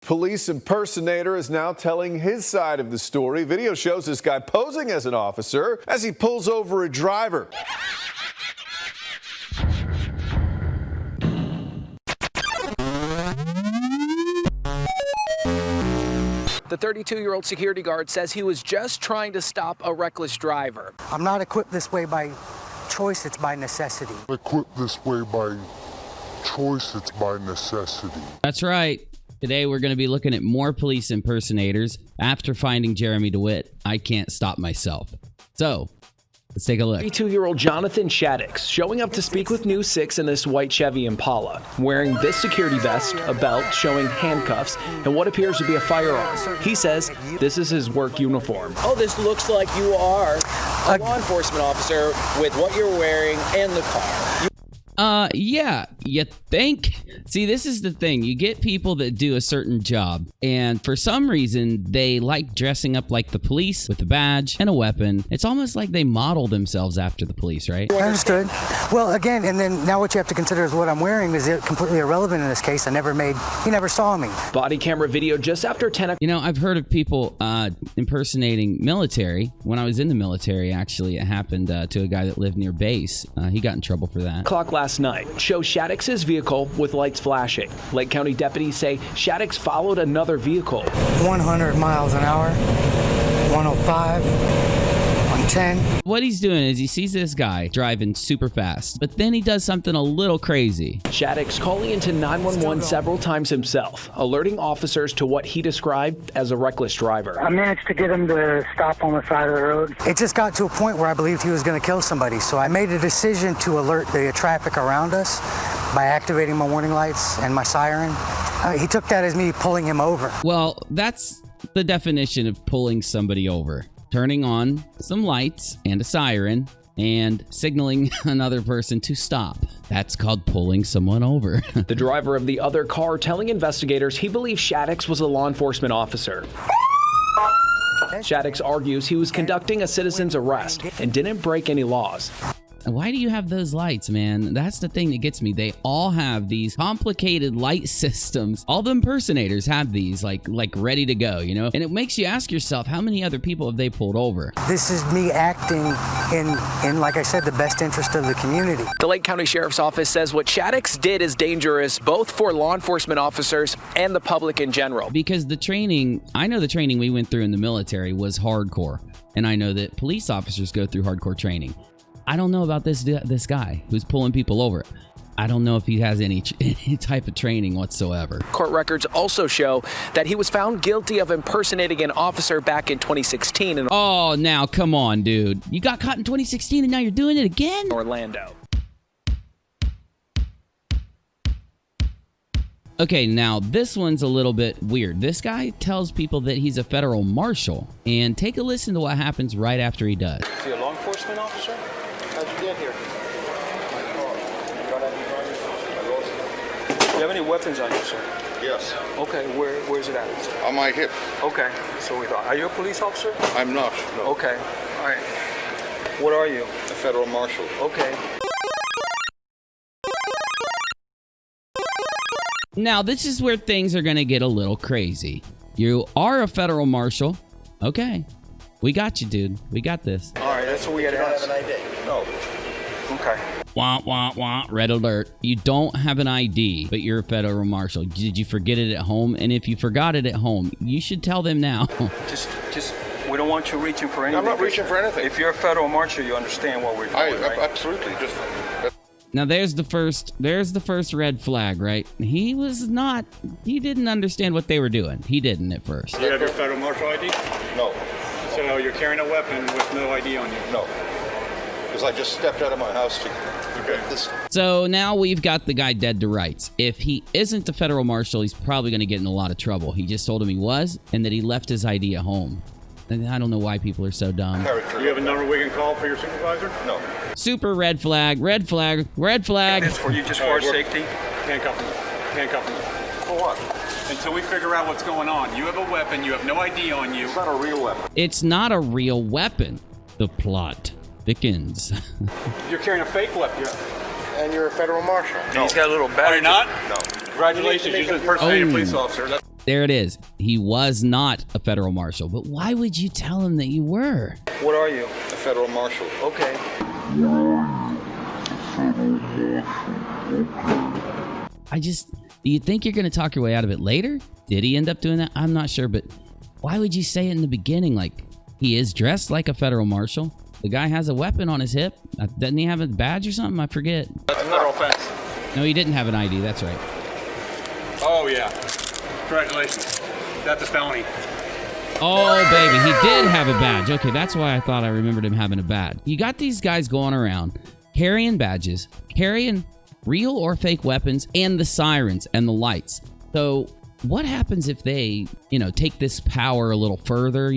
Police Impersonator is now telling his side of the story. Video shows this guy posing as an officer as he pulls over a driver. The 32-year-old security guard says he was just trying to stop a reckless driver. I'm not equipped this way by choice, it's by necessity. Equipped this way by choice, it's by necessity. That's right. Today we're going to be looking at more police impersonators after finding Jeremy DeWitt. I can't stop myself. So, let's take a look. 32-year-old Jonathan Shattucks showing up to speak with News 6 in this white Chevy Impala, wearing this security vest, a belt showing handcuffs, and what appears to be a firearm. He says this is his work uniform. Oh, this looks like you are a law enforcement officer with what you're wearing and the car. Yeah, you think? See, this is the thing. You get people that do a certain job, and for some reason, they like dressing up like the police with a badge and a weapon. It's almost like they model themselves after the police, right? Understood. Well, again, and then now what you have to consider is what I'm wearing is completely irrelevant in this case. He never saw me. Body camera video just after 10 o'clock. You know, I've heard of people impersonating military. When I was in the military, actually, it happened to a guy that lived near base. He got in trouble for that. Clock last night shows Shattucks' vehicle with lights flashing. Lake County deputies say Shattucks followed another vehicle. 100 miles an hour, 105, 110. What he's doing is he sees this guy driving super fast, but then he does something a little crazy. Shattucks calling into 911 several times himself, alerting officers to what he described as a reckless driver. I managed to get him to stop on the side of the road. It just got to a point where I believed he was going to kill somebody, so I made a decision to alert the traffic around us by activating my warning lights and my siren. He took that as me pulling him over. Well, that's the definition of pulling somebody over. Turning on some lights and a siren and signaling another person to stop. That's called pulling someone over. The driver of the other car telling investigators he believes Shattucks was a law enforcement officer. Shattucks argues he was conducting a citizen's arrest and didn't break any laws. Why do you have those lights, man? That's the thing that gets me. They all have these complicated light systems. All the impersonators have these, like ready to go, you know? And it makes you ask yourself, how many other people have they pulled over? This is me acting in, like I said, the best interest of the community. The Lake County Sheriff's Office says what Shattucks did is dangerous both for law enforcement officers and the public in general. Because the training, I know the training we went through in the military was hardcore. And I know that police officers go through hardcore training. I don't know about this guy who's pulling people over. I don't know if he has any type of training whatsoever. Court records also show that he was found guilty of impersonating an officer back in 2016 in Oh, now come on, dude. You got caught in 2016 and now you're doing it again? Orlando. Okay, now this one's a little bit weird. This guy tells people that he's a federal marshal, and take a listen to what happens right after he does. Is he a law enforcement officer? How'd you get here? Do you have any weapons on you, sir? Yes. Okay, where's it at? On my hip. Okay, so we thought. Are you a police officer? I'm not. No. Okay, all right. What are you? A federal marshal. Okay. Now, this is where things are going to get a little crazy. You are a federal marshal. Okay. We got you, dude. We got this. All right, that's what we got to ask. Have an ID? No. Okay. Wah, wah, wah. Red alert. You don't have an ID, but you're a federal marshal. Did you forget it at home? And if you forgot it at home, you should tell them now. Just, we don't want you reaching for anything. I'm not reaching for anything. If you're a federal marshal, you understand what we're doing, right? Absolutely. Now, there's the first red flag, right? He didn't understand what they were doing. He didn't at first. Do you have your federal marshal ID? No. So you're carrying a weapon with no ID on you? No. Because I just stepped out of my house to get this. So now we've got the guy dead to rights. If he isn't the federal marshal, he's probably going to get in a lot of trouble. He just told him he was, and that he left his ID at home. And I don't know why people are so dumb. Do you have a number we can call for your supervisor? No. Super red flag, red flag, red flag. It's for you just for our safety. Handcuff him. Handcuff him. For what? Until we figure out what's going on. You have a weapon. You have no ID on you. It's not a real weapon. It's not a real weapon. The plot thickens. You're carrying a fake weapon. And you're a federal marshal. No. He's got a little Are battery. you not? No. Congratulations. You're an impersonating Oh. police officer. There it is. He was not a federal marshal. But why would you tell him that you were? What are you? A federal marshal. Okay. Do you think you're going to talk your way out of it later? Did he end up doing that? I'm not sure, but why would you say it in the beginning? Like, he is dressed like a federal marshal. The guy has a weapon on his hip. Doesn't he have a badge or something? I forget. That's a federal offense. No, he didn't have an ID. That's right. Oh, yeah. Congratulations. That's a felony. Oh, baby. He did have a badge. Okay, that's why I thought I remembered him having a badge. You got these guys going around carrying badges, carrying real or fake weapons, and the sirens and the lights. So what happens if they, take this power a little further,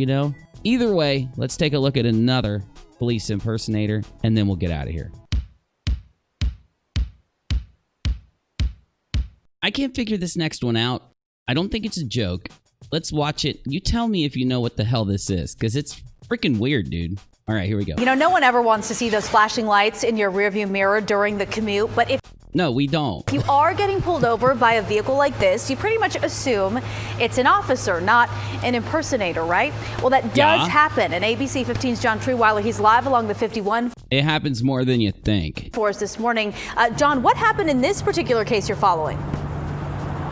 Either way, let's take a look at another police impersonator, and then we'll get out of here. I can't figure this next one out. I don't think it's a joke. Let's watch it. You tell me if you know what the hell this is, because it's freaking weird, dude. All right, here we go. No one ever wants to see those flashing lights in your rearview mirror during the commute, but if No, we don't. you are getting pulled over by a vehicle like this, you pretty much assume it's an officer, not an impersonator, right? Well, that does happen. And ABC 15's John Trueweiler, he's live along the 51 It happens more than you think. for us this morning. John, what happened in this particular case you're following?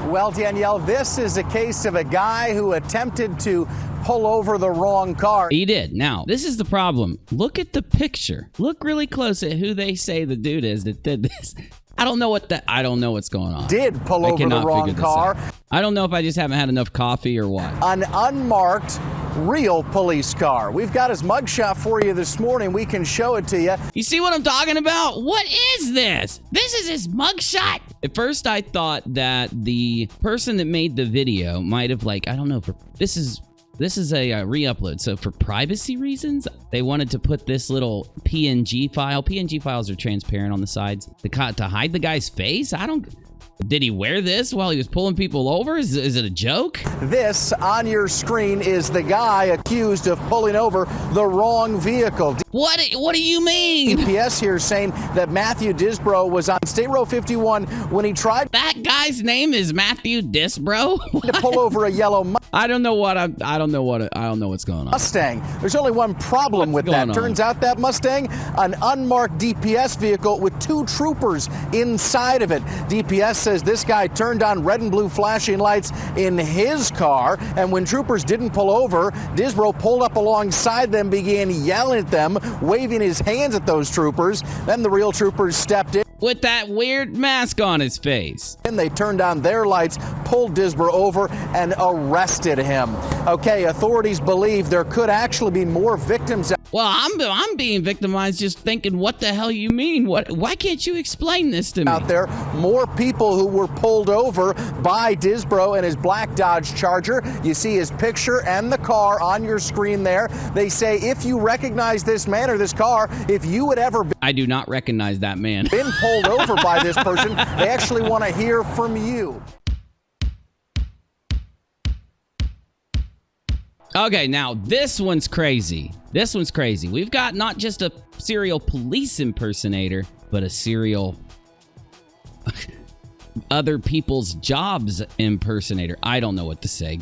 Well, Danielle, this is a case of a guy who attempted to pull over the wrong car. He did. Now, this is the problem. Look at the picture. Look really close at who they say the dude is that did this. I don't know what's going on. Did pull over the wrong car. I don't know if I just haven't had enough coffee or what. An unmarked real police car. We've got his mugshot for you this morning. We can show it to you. You see what I'm talking about? What is this? This is his mugshot. At first, I thought that the person that made the video might have this is a re-upload. So for privacy reasons, they wanted to put this little PNG file. PNG files are transparent on the sides to hide the guy's face. Did he wear this while he was pulling people over? Is it a joke? This on your screen is the guy accused of pulling over the wrong vehicle. What do you mean? GPS here saying that Matthew Disbro was on State Road 51 when he tried. That guy's name is Matthew Disbro? To pull over a yellow I don't know what's going on. Mustang. There's only one problem with that. Turns out that Mustang, an unmarked DPS vehicle with 2 troopers inside of it. DPS says this guy turned on red and blue flashing lights in his car, and when troopers didn't pull over, Disbro pulled up alongside them, began yelling at them, waving his hands at those troopers. Then the real troopers stepped in with that weird mask on his face. And they turned on their lights, pulled Disbro over, and arrested him. Okay, authorities believe there could actually be more victims. Well, I'm being victimized just thinking, what the hell you mean? Why can't you explain this to me? Out there, more people who were pulled over by Disbro and his black Dodge Charger. You see his picture and the car on your screen there. They say if you recognize this man or this car, if you would ever I do not recognize that man. Been pulled over by this person, they actually want to hear from you. Okay, now this one's crazy. We've got not just a serial police impersonator, but a serial other people's jobs impersonator. I don't know what to say.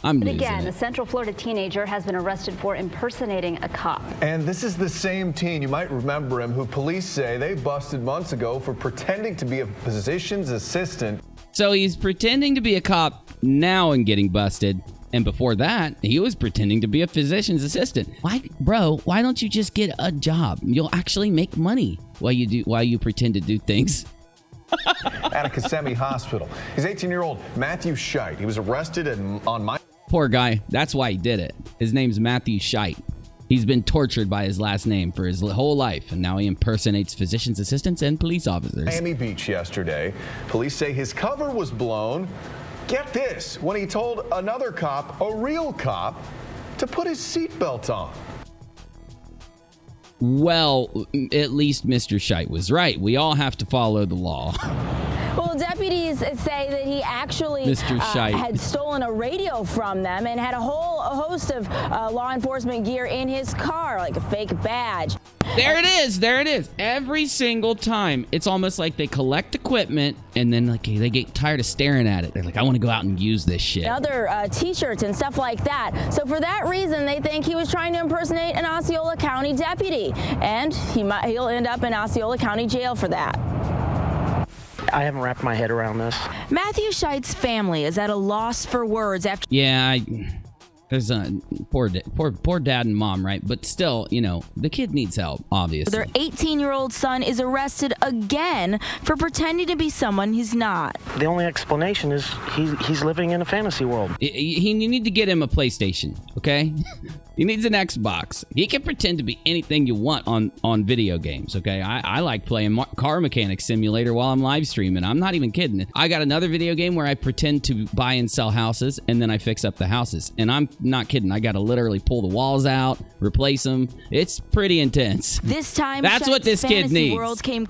I'm losing Again, it. a Central Florida teenager has been arrested for impersonating a cop. And this is the same teen, you might remember him, who police say they busted months ago for pretending to be a physician's assistant. So he's pretending to be a cop now and getting busted. And before that, he was pretending to be a physician's assistant. Why don't you just get a job? You'll actually make money while you pretend to do things. At a Kissimmee hospital. His 18-year-old Matthew Scheidt. He was arrested on my... Poor guy. That's why he did it. His name's Matthew Scheidt. He's been tortured by his last name for his whole life, and now he impersonates physician's assistants and police officers. Miami Beach yesterday. Police say his cover was blown. Get this, when he told another cop, a real cop, to put his seatbelt on. Well, at least Mr. Scheidt was right. We all have to follow the law. Well, deputies say that he actually had stolen a radio from them and had a host of law enforcement gear in his car, like a fake badge. There it is. There it is. Every single time. It's almost like they collect equipment and then like they get tired of staring at it. They're like, I want to go out and use this shit. Other t-shirts and stuff like that. So for that reason, they think he was trying to impersonate an Osceola County deputy. And he'll end up in Osceola County jail for that. I haven't wrapped my head around this. Matthew Scheidt's family is at a loss for words after... Yeah, there's a poor dad and mom, right? But still, you know, the kid needs help, obviously. Their 18-year-old son is arrested again for pretending to be someone he's not. The only explanation is he's living in a fantasy world. You need to get him a PlayStation, okay? He needs an Xbox. He can pretend to be anything you want on video games, okay? I like playing Car Mechanic Simulator while I'm live streaming. I'm not even kidding. I got another video game where I pretend to buy and sell houses, and then I fix up the houses. And I'm not kidding. I got to literally pull the walls out, replace them. It's pretty intense. This time, that's what this kid needs.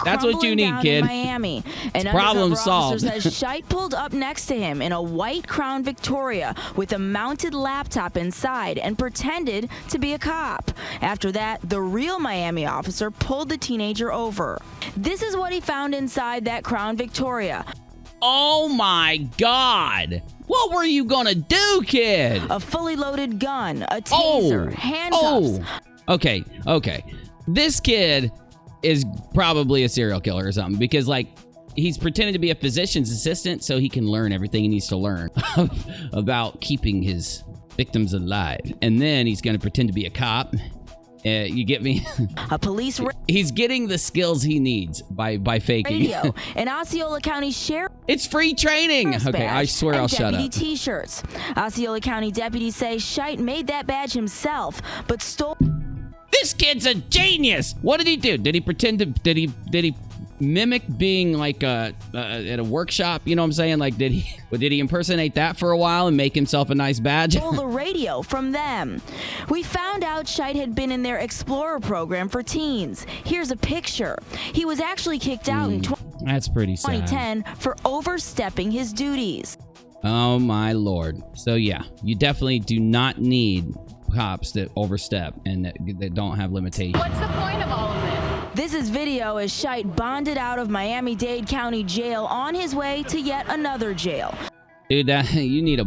That's what you need, kid. In Miami. An problem solved. Says Scheidt pulled up next to him in a white Crown Victoria with a mounted laptop inside and pretended to be a cop. After that, the real Miami officer pulled the teenager over. This is what he found inside that Crown Victoria. Oh my God! What were you gonna do, kid? A fully loaded gun, a taser, handcuffs. Okay. This kid is probably a serial killer or something because, like, he's pretending to be a physician's assistant so he can learn everything he needs to learn about keeping his victims alive. And then he's going to pretend to be a cop. You get me? A police... He's getting the skills he needs by faking. Radio. An Osceola County sheriff... It's free training! Okay, I swear I'll shut up. Deputy t-shirts. Osceola County deputies say Scheidt made that badge himself, but stole... This kid's a genius! What did he do? Did he pretend to... Did he mimic being like at a workshop? You know what I'm saying? Like, did he impersonate that for a while and make himself a nice badge? Stole the radio from them. We found out Scheidt had been in their Explorer program for teens. Here's a picture. He was actually kicked out in that's pretty sad. 2010 for overstepping his duties. Oh my Lord. So yeah, you definitely do not need cops that overstep and that don't have limitations. What's the point of all of this? This is video as Scheidt bonded out of Miami-Dade County Jail on his way to yet another jail. Dude, you need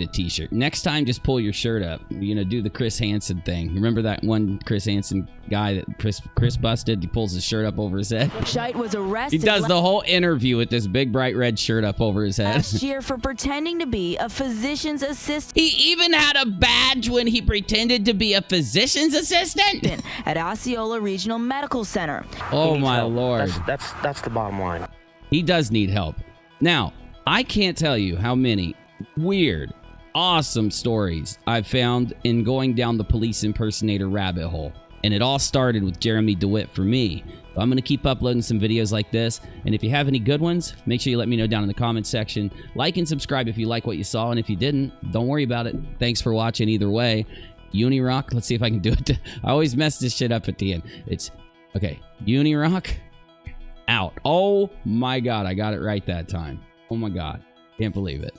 a t-shirt. Next time, just pull your shirt up. You know, do the Chris Hansen thing. Remember that one Chris Hansen guy that Chris busted? He pulls his shirt up over his head. Scheidt was arrested. He does the whole interview with this big bright red shirt up over his head. Last year for pretending to be a physician's assistant. He even had a badge when he pretended to be a physician's assistant at Osceola Regional Medical Center. Oh my Lord. That's the bottom line. He does need help. Now, I can't tell you how many weird, awesome stories I've found in going down the police impersonator rabbit hole. And it all started with Jeremy DeWitt for me. So I'm going to keep uploading some videos like this. And if you have any good ones, make sure you let me know down in the comments section. Like and subscribe if you like what you saw. And if you didn't, don't worry about it. Thanks for watching either way. UNIRock, let's see if I can do it. I always mess this shit up at the end. It's, okay, UNIRock, out. Oh my God, I got it right that time. Oh my God, can't believe it.